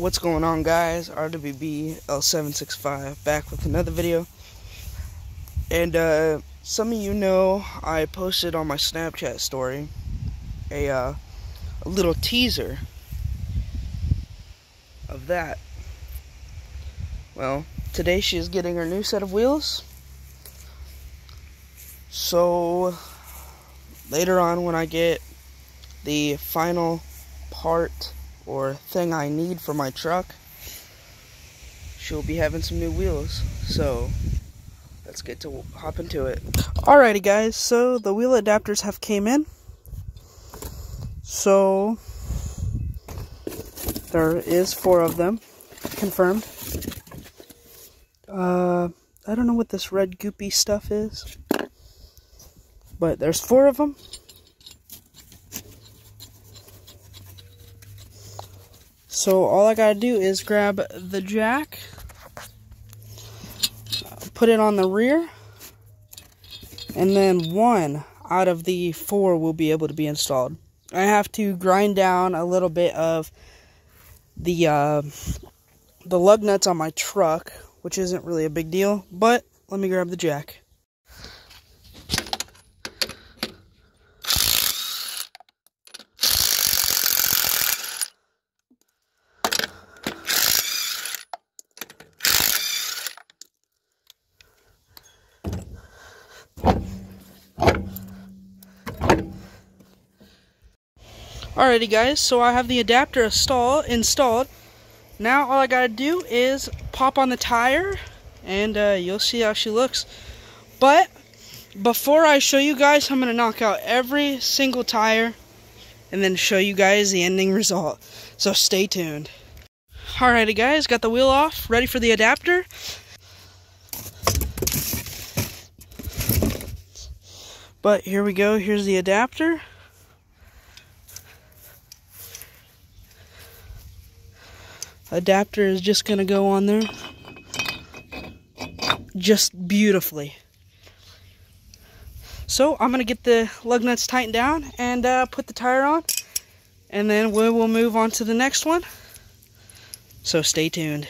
What's going on, guys? RWB L765 back with another video. And some of you know I posted on my Snapchat story a little teaser of that. Well, today she is getting her new set of wheels. So later on, when I get the final part or thing I need for my truck, she'll be having some new wheels. So let's get to hop into it. Alrighty, guys, so the wheel adapters have came in. So there is 4 of them confirmed. I don't know what this red goopy stuff is, but there's 4 of them. So all I gotta do is grab the jack, put it on the rear, and then 1 out of the 4 will be able to be installed. I have to grind down a little bit of the lug nuts on my truck, which isn't really a big deal, but let me grab the jack. Alrighty, guys, so I have the adapter installed. Now all I gotta do is pop on the tire, and you'll see how she looks. But before I show you guys, I'm gonna knock out every single tire and then show you guys the ending result. So stay tuned. Alrighty, guys, got the wheel off, ready for the adapter. But here we go, here's the adapter. Adapter is just gonna go on there just beautifully. So I'm gonna get the lug nuts tightened down and put the tire on, and then we will move on to the next one. So stay tuned.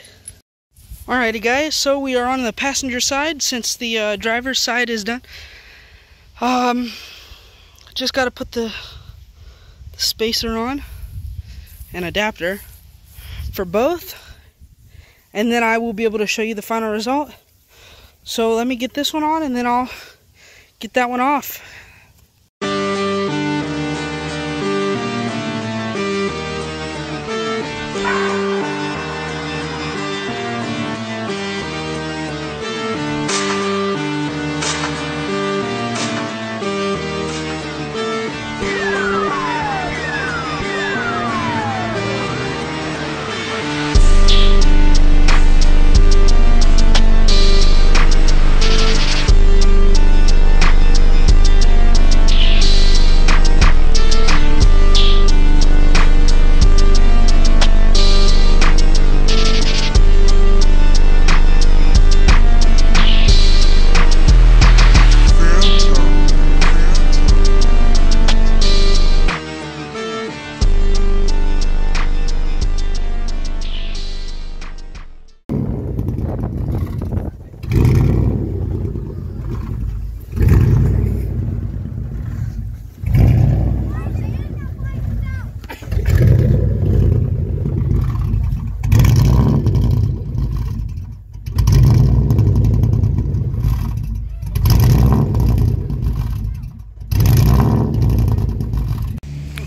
Alrighty, guys, so we are on the passenger side since the driver's side is done. Just gotta put the spacer on and adapter for both, and then I will be able to show you the final result. So let me get this one on, and then I'll get that one off.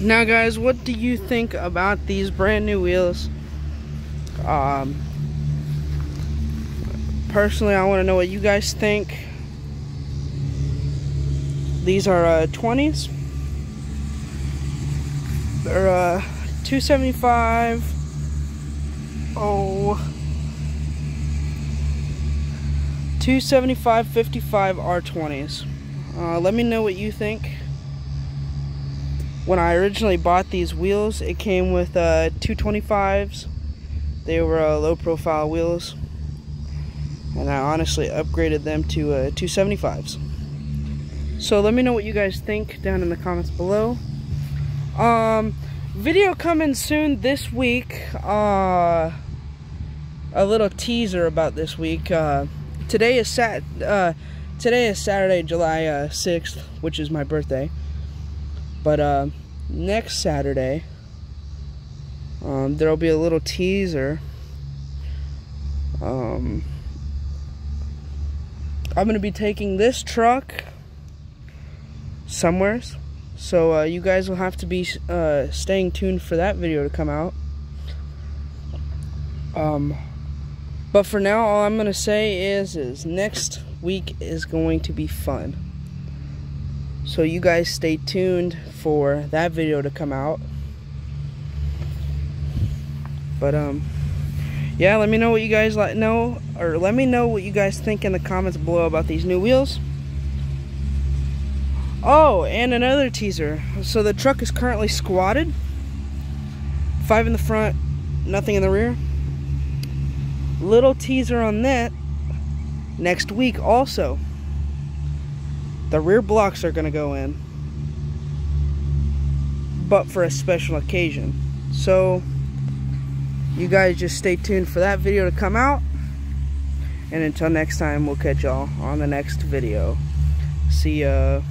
Now, guys, what do you think about these brand new wheels? Personally, I want to know what you guys think. These are 20s. They're 275. Oh, 275 55 R20s. Let me know what you think. When I originally bought these wheels, it came with 225s. They were low profile wheels, and I honestly upgraded them to 275s. So let me know what you guys think down in the comments below. Video coming soon this week. A little teaser about this week. Today is Saturday, July 6th, which is my birthday. But next Saturday, there'll be a little teaser. I'm gonna be taking this truck somewheres, so you guys will have to be staying tuned for that video to come out. But for now, all I'm gonna say is next week is going to be fun. So you guys stay tuned for that video to come out. But yeah, let me know what you guys let me know what you guys think in the comments below about these new wheels. Oh, and another teaser. So the truck is currently squatted. 5 in the front, nothing in the rear. Little teaser on that. Next week also, the rear blocks are gonna go in, but for a special occasion. So you guys just stay tuned for that video to come out. And until next time, we'll catch y'all on the next video. See ya.